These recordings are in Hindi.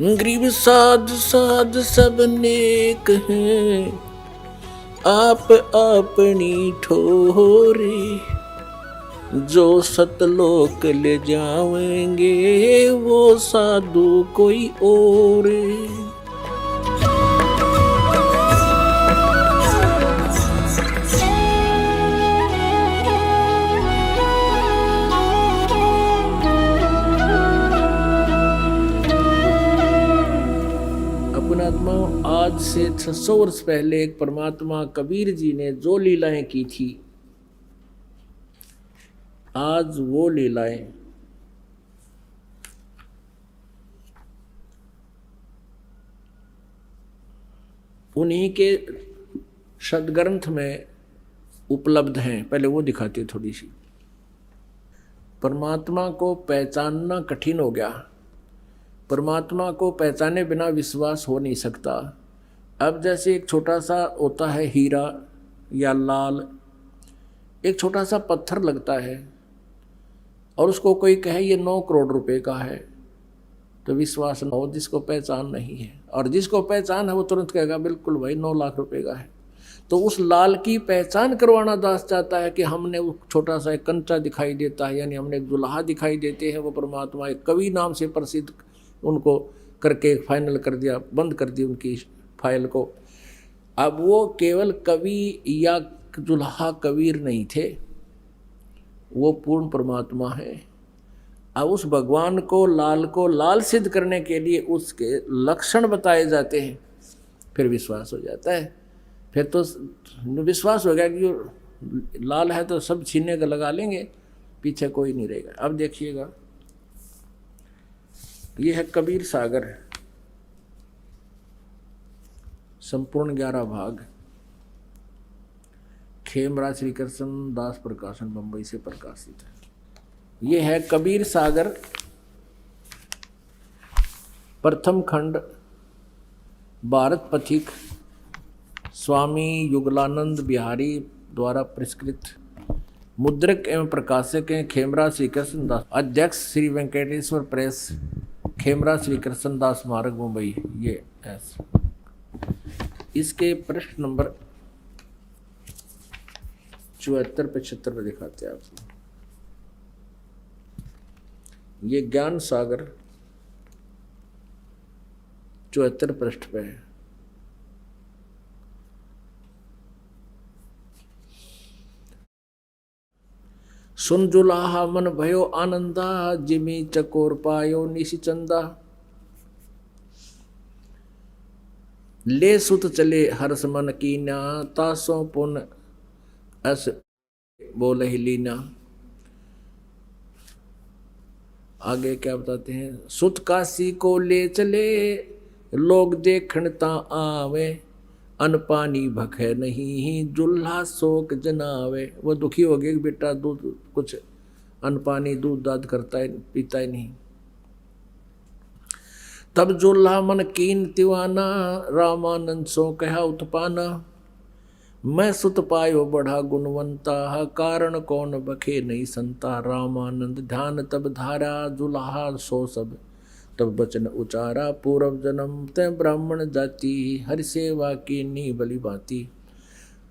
गरीब साध साध सब नेक हैं, आप अपनी ठोरी। जो सतलोक ले जाएंगे वो साधु कोई और। आज से 600 वर्ष पहले एक परमात्मा कबीर जी ने जो लीलाएं की थी, आज वो लीलाएं उन्हीं के सदग्रंथ में उपलब्ध हैं। पहले वो दिखाती थोड़ी सी। परमात्मा को पहचानना कठिन हो गया। परमात्मा को पहचाने बिना विश्वास हो नहीं सकता। अब जैसे एक छोटा सा होता है हीरा या लाल, एक छोटा सा पत्थर लगता है और उसको कोई कहे ये 9 करोड़ रुपए का है, तो विश्वास न हो जिसको पहचान नहीं है। और जिसको पहचान है वो तुरंत कहेगा बिल्कुल भाई 9 लाख रुपए का है। तो उस लाल की पहचान करवाना दास चाहता है कि हमने वो छोटा सा एक कंचा दिखाई देता है, यानी हमने एक दुल्हा दिखाई देते हैं। वो परमात्मा एक कवि नाम से प्रसिद्ध, उनको करके फाइनल कर दिया, बंद कर दी उनकी फाइल को। अब वो केवल कवि या दुल्हा कबीर नहीं थे, वो पूर्ण परमात्मा है। अब उस भगवान को लाल सिद्ध करने के लिए उसके लक्षण बताए जाते हैं, फिर विश्वास हो जाता है। फिर तो विश्वास हो गया कि लाल है तो सब छीने का लगा लेंगे, पीछे कोई नहीं रहेगा। अब देखिएगा, ये है कबीर सागर, संपूर्ण 11 भाग, खेमराज श्री कृष्ण दास प्रकाशन बंबई से प्रकाशित है। ये है कबीर सागर, प्रथम खंड, भारत पथिक, स्वामी युगलानंद बिहारी द्वारा पुरस्कृत। मुद्रक एवं प्रकाशक हैं खेमराज श्री कृष्ण दास। अध्यक्ष श्री वेंकटेश्वर प्रेस, खेमराज श्री कृष्ण दास स्मारक मुंबई। ये ऐसा इसके पृष्ठ नंबर 74-75 पे दिखाते हैं आपको। ये ज्ञान सागर 74 पृष्ठ पे है। सुन जुलाहा मन भयो आनंदा, जिमी चकोर पायो निशिचंदा। ले सुत चले हर्ष मन कीना, तासों पुन अस बोलहि लीना। आगे क्या बताते हैं? सुत काशी को ले चले, लोग देखण ता आवे। अन पानी भखे नहीं, जुल्हा शोक जनावे। वो दुखी हो गया कि बेटा दूध कुछ अन्न पानी दूध दाद करता है, पीता ही नहीं। तब जुल्हा मन कीन तिवाना, रामानंद सो कहा उत्पाना। मैं सुत पायो बढ़ा गुणवंता, कारण कौन बखे नहीं संता। रामानंद ध्यान तब धारा, जुल्हा सो सब तब बचन उचारा। पूर्व जन्म ते ब्राह्मण जाति, हर सेवा की नी बलि भांति।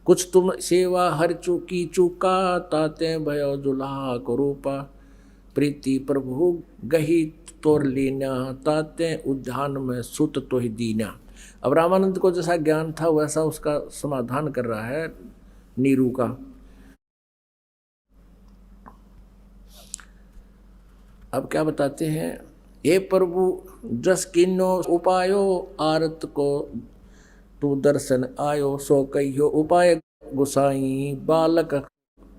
कुछ तुम सेवा हर चूकी चूका, ताते भयो जुल्हा को रूपा। प्रीति प्रभु गही तोर लीना, ताते उद्यान में सुत तो ही दीना। अब रामानंद को जैसा ज्ञान था वैसा उसका समाधान कर रहा है नीरू का। अब क्या बताते हैं? हे प्रभु जस किन्नो उपायो, आरत को तू दर्शन आयो। सो कहियो उपाय गुसाई, बालक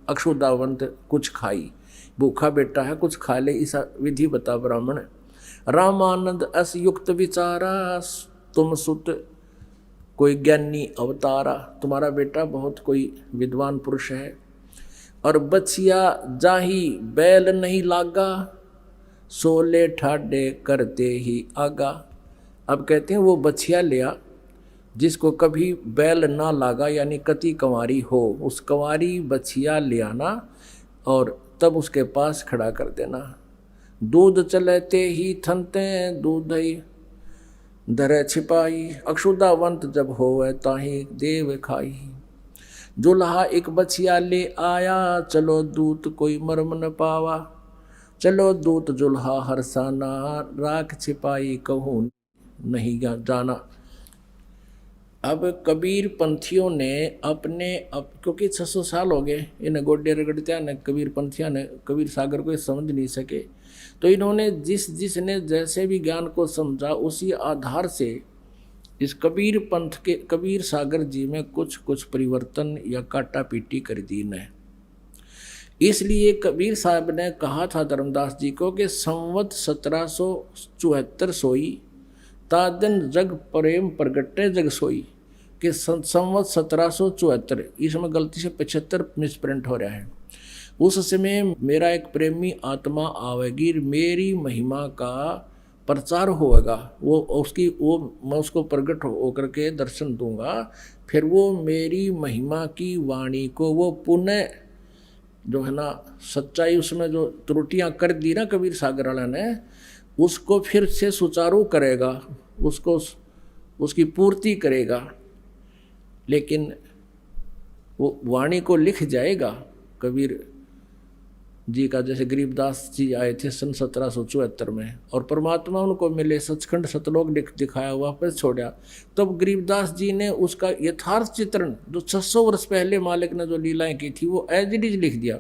अक्षुदावंत कुछ खाई। भूखा बेटा है कुछ खा ले, ऐसा विधि बता ब्राह्मण। रामानंद अस युक्त विचारा, तुम सुत कोई ज्ञानी अवतारा। तुम्हारा बेटा बहुत कोई विद्वान पुरुष है। और बछिया जाही बैल नहीं लागा, सोले ठाडे करते ही आगा। अब कहते हैं वो बछिया लिया जिसको कभी बैल ना लागा, यानी कति कंवारी हो, उस कंवारी बछिया ले आना और तब उसके पास खड़ा कर देना। दूध चलते ही थनते दूध ही, धरे छिपाई, अक्षुदावंत जब होवे ताहि देव खाई। जुल्हा एक बछिया ले आया, चलो दूत कोई मर्म न पावा। चलो दूत जुल्हा हरसाना, राख छिपाई कहूँ नहीं जाना। अब कबीर पंथियों ने क्योंकि 600 साल हो गए इन गोड्डे रगड़त्या ने, कबीर पंथिया ने कबीर सागर को समझ नहीं सके, तो इन्होंने जिसने जैसे भी ज्ञान को समझा उसी आधार से इस कबीर पंथ के कबीर सागर जी में कुछ कुछ परिवर्तन या काटा पीटी कर दी ने। इसलिए कबीर साहब ने कहा था धर्मदास जी को कि संवत 1774 सोई, तादन जग प्रेम प्रगटे जग सोई। कि संवत 1774, इसमें गलती से 75 मिसप्रिंट हो रहा है। उस समय मेरा एक प्रेमी आत्मा आवेगी, मेरी महिमा का प्रचार होगा, मैं उसको प्रकट होकर के दर्शन दूंगा, फिर वो मेरी महिमा की वाणी को वो पुनः जो है ना सच्चाई, उसमें जो त्रुटियां कर दी ना कबीर सागर वाला ने, उसको फिर से सुचारू करेगा, उसको उसकी पूर्ति करेगा। लेकिन वो वाणी को लिख जाएगा कबीर जी का। जैसे गरीबदास जी आए थे सन 1774 में और परमात्मा उनको मिले, सचखंड सतलोक दिखाया, वापस छोड़ा, तब गरीबदास जी ने उसका यथार्थ चित्रण जो 600 वर्ष पहले मालिक ने जो लीलाएं की थी वो एज इट इज लिख दिया।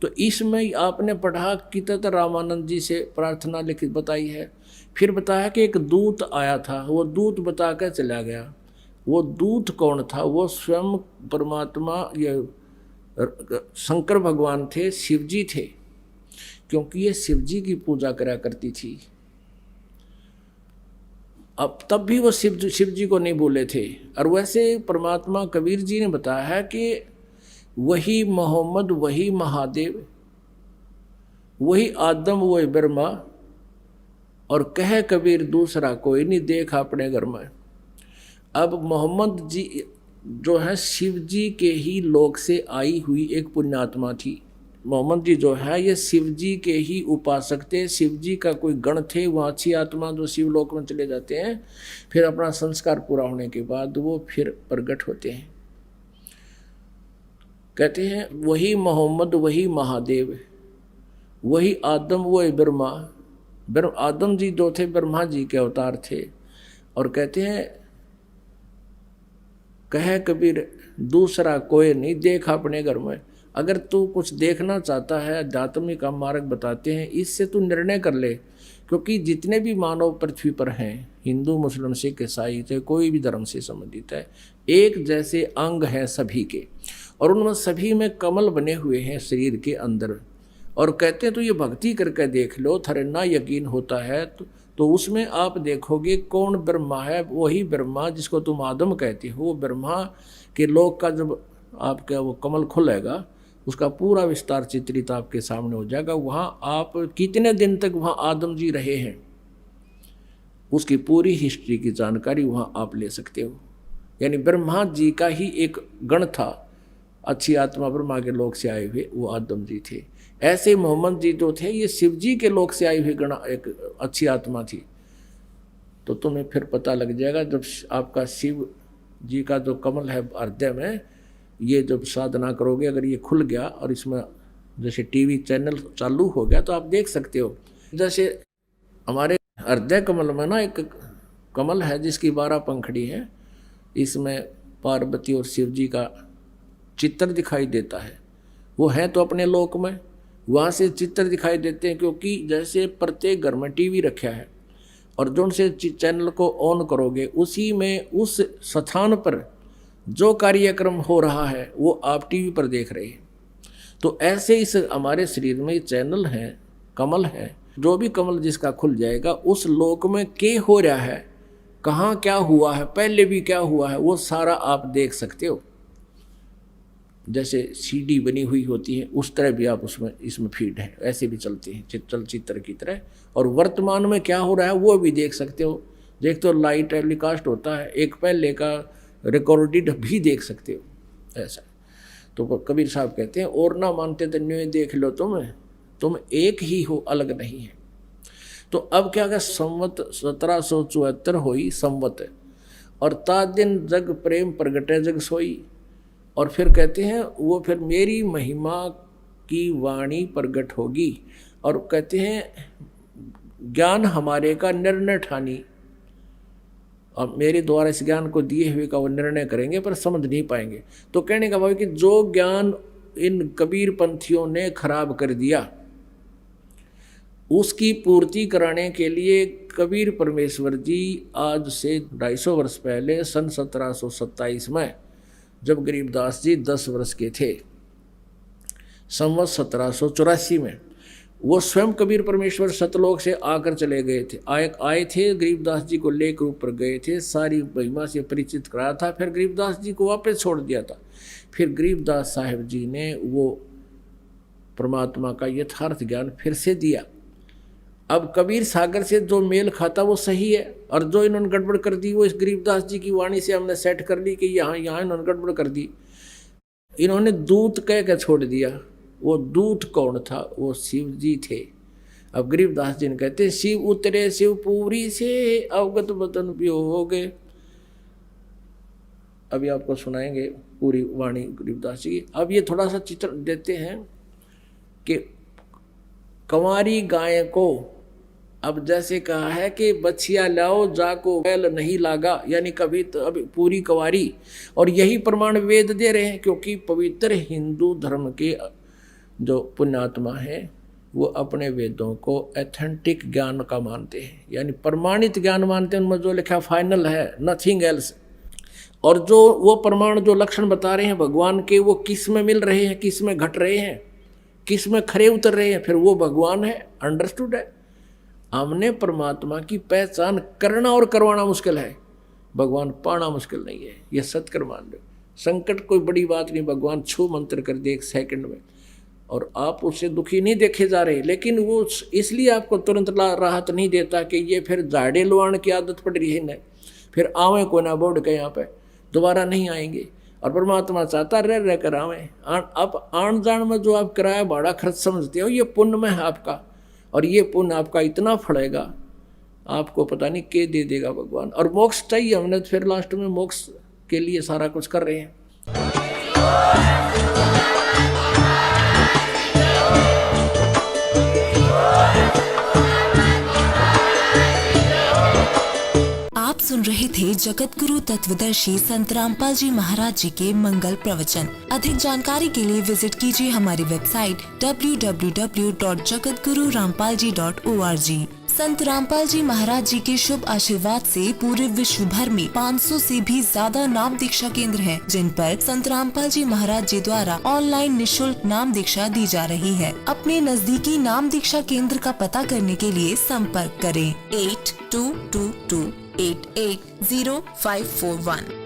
तो इसमें आपने पढ़ा कि तथा रामानंद जी से प्रार्थना लिख बताई है, फिर बताया कि एक दूत आया था, वो दूत बता कर चला गया। वो दूत कौन था? वो स्वयं परमात्मा या शंकर भगवान थे, शिवजी थे, क्योंकि ये शिवजी की पूजा करा करती थी। अब तब भी वो शिवजी को नहीं बोले थे। और वैसे परमात्मा कबीर जी ने बताया है कि वही मोहम्मद, वही महादेव, वही आदम, वही ब्रह्मा, और कहे कबीर दूसरा कोई नहीं देख अपने घर में। अब मोहम्मद जी जो है शिव जी के ही लोक से आई हुई एक पुण्यात्मा थी। मोहम्मद जी जो है ये शिव जी के ही उपासक थे, शिव जी का कोई गण थे, वहाँ अच्छी आत्मा जो शिव लोक में चले जाते हैं, फिर अपना संस्कार पूरा होने के बाद वो फिर प्रकट होते हैं। कहते हैं वही मोहम्मद, वही महादेव, वही आदम, वही ब्रह्मा। आदम जी जो थे ब्रह्मा जी के अवतार थे। और कहते हैं कहे कबीर दूसरा कोई नहीं देख अपने घर में। अगर तू कुछ देखना चाहता है, अध्यात्मिक का मार्ग बताते हैं, इससे तू निर्णय कर ले, क्योंकि जितने भी मानव पृथ्वी पर हैं, हिंदू मुस्लिम सिख ईसाई चाहे कोई भी धर्म से संबंधित है, एक जैसे अंग हैं सभी के, और उनमें सभी में कमल बने हुए हैं शरीर के अंदर। और कहते हैं तो ये भक्ति करके देख लो, थारे ना यकीन होता है तो उसमें आप देखोगे कौन ब्रह्मा है। वही ब्रह्मा जिसको तुम आदम कहते हो, वो ब्रह्मा के लोक का जब आपका वो कमल खुलेगा, उसका पूरा विस्तार चित्रित आपके सामने हो जाएगा। वहाँ आप कितने दिन तक वहाँ आदम जी रहे हैं उसकी पूरी हिस्ट्री की जानकारी वहाँ आप ले सकते हो। यानी ब्रह्मा जी का ही एक गण था, अच्छी आत्मा ब्रह्मा के लोक से आए हुए, वो आदम जी थे। ऐसे मोहम्मद जी जो थे ये शिव जी के लोक से आई हुई गण एक अच्छी आत्मा थी। तो तुम्हें फिर पता लग जाएगा जब आपका शिव जी का जो कमल है हृदय में, ये जब साधना करोगे, अगर ये खुल गया और इसमें जैसे टीवी चैनल चालू हो गया तो आप देख सकते हो। जैसे हमारे हृदय कमल में ना एक कमल है जिसकी 12 पंखड़ी है, इसमें पार्वती और शिव जी का चित्र दिखाई देता है। वो है तो अपने लोक में, वहाँ से चित्र दिखाई देते हैं, क्योंकि जैसे प्रत्येक घर में टीवी रखा है और जो उनसे चैनल को ऑन करोगे उसी में उस स्थान पर जो कार्यक्रम हो रहा है वो आप टीवी पर देख रहे हैं। तो ऐसे इस हमारे शरीर में चैनल हैं, कमल है, जो भी कमल जिसका खुल जाएगा उस लोक में क्या हो रहा है, कहाँ क्या हुआ है, पहले भी क्या हुआ है, वो सारा आप देख सकते हो। जैसे सीडी बनी हुई होती है उस तरह भी आप इसमें फीड है, ऐसे भी चलते हैं चलचित्र की तरह। और वर्तमान में क्या हो रहा है वो भी देख सकते हो। देख तो लाइव टेलीकास्ट होता है, एक पहले का रिकॉर्डेड भी देख सकते हो ऐसा। तो कबीर साहब कहते हैं और ना मानते तो न्यू देख लो तुम एक ही हो, अलग नहीं है। तो अब क्या क्या संवत 1774 हुई संवत, और ता दिन जग प्रेम प्रगटे जग सोई। और फिर कहते हैं वो फिर मेरी महिमा की वाणी प्रगट होगी, और कहते हैं ज्ञान हमारे का निर्णय ठानी, और मेरे द्वारा इस ज्ञान को दिए हुए का वो निर्णय करेंगे पर समझ नहीं पाएंगे। तो कहने का भाव कि जो ज्ञान इन कबीर पंथियों ने खराब कर दिया उसकी पूर्ति कराने के लिए कबीर परमेश्वर जी आज से 250 वर्ष पहले सन 1727 में, जब गरीबदास जी 10 वर्ष के थे, संवत 1784 में, वो स्वयं कबीर परमेश्वर सतलोक से आकर चले गए थे। आए थे, गरीबदास जी को लेकर ऊपर गए थे, सारी महिमा से परिचित कराया था, फिर गरीबदास जी को वापस छोड़ दिया था। फिर गरीबदास साहिब जी ने वो परमात्मा का यथार्थ ज्ञान फिर से दिया। अब कबीर सागर से जो मेल खाता वो सही है, और जो इन्होंने गड़बड़ कर दी वो इस गरीबदास जी की वाणी से हमने सेट कर ली कि यहाँ इन्होंने गड़बड़ कर दी। इन्होंने दूत कह के छोड़ दिया। वो दूत कौन था? वो शिव जी थे। अब गरीबदास जी ने कहते शिव उतरे शिवपुरी से अवगत बतन पियोगे। अभी आपको सुनाएंगे पूरी वाणी गरीबदास जी की। अब ये थोड़ा सा चित्र देते हैं कि कंवारी गाय को, अब जैसे कहा है कि बछिया लाओ जाको बैल नहीं लागा, यानी कभी तो अभी पूरी कंवारी, और यही प्रमाण वेद दे रहे हैं, क्योंकि पवित्र हिंदू धर्म के जो पुण्यात्मा है वो अपने वेदों को एथेंटिक ज्ञान का मानते हैं, यानी प्रमाणित ज्ञान मानते हैं। उनमें जो लिखा फाइनल है, नथिंग एल्स। और जो वो प्रमाण जो लक्षण बता रहे हैं भगवान के, वो किस में मिल रहे हैं, किस में घट रहे हैं, किस में खरे उतर रहे हैं, फिर वो भगवान है। अंडरस्टूड है। हमने परमात्मा की पहचान करना और करवाना मुश्किल है, भगवान पाना मुश्किल नहीं है। ये सत्कर मान लो, संकट कोई बड़ी बात नहीं। भगवान छू मंत्र कर दे 1 सेकंड में, और आप उससे दुखी नहीं देखे जा रहे, लेकिन वो इसलिए आपको तुरंत राहत नहीं देता कि ये फिर झाड़े लुआण की आदत पड़ रही है ना, फिर आवे को ना बोर्ड के यहाँ पे दोबारा नहीं आएंगे। और परमात्मा चाहता रह कर आवे। आप आन जान में जो आप किराया भाड़ा खर्च समझते हो, ये पुण्य में है आपका, और ये पुण्य आपका इतना फलेगा, आपको पता नहीं के दे देगा भगवान। और मोक्ष चाहिए हमने, तो फिर लास्ट में मोक्ष के लिए सारा कुछ कर रहे हैं। आप सुन रहे थे जगत गुरु तत्वदर्शी संत रामपाल जी महाराज जी के मंगल प्रवचन। अधिक जानकारी के लिए विजिट कीजिए हमारी वेबसाइट www.jagatgururampalji.org। संत रामपाल जी महाराज जी के शुभ आशीर्वाद से पूरे विश्व भर में 500 से भी ज्यादा नाम दीक्षा केंद्र हैं, जिन पर संत रामपाल जी महाराज जी द्वारा ऑनलाइन निशुल्क नाम दीक्षा दी जा रही है। अपने नजदीकी नाम दीक्षा केंद्र का पता करने के लिए संपर्क करें 8222880541।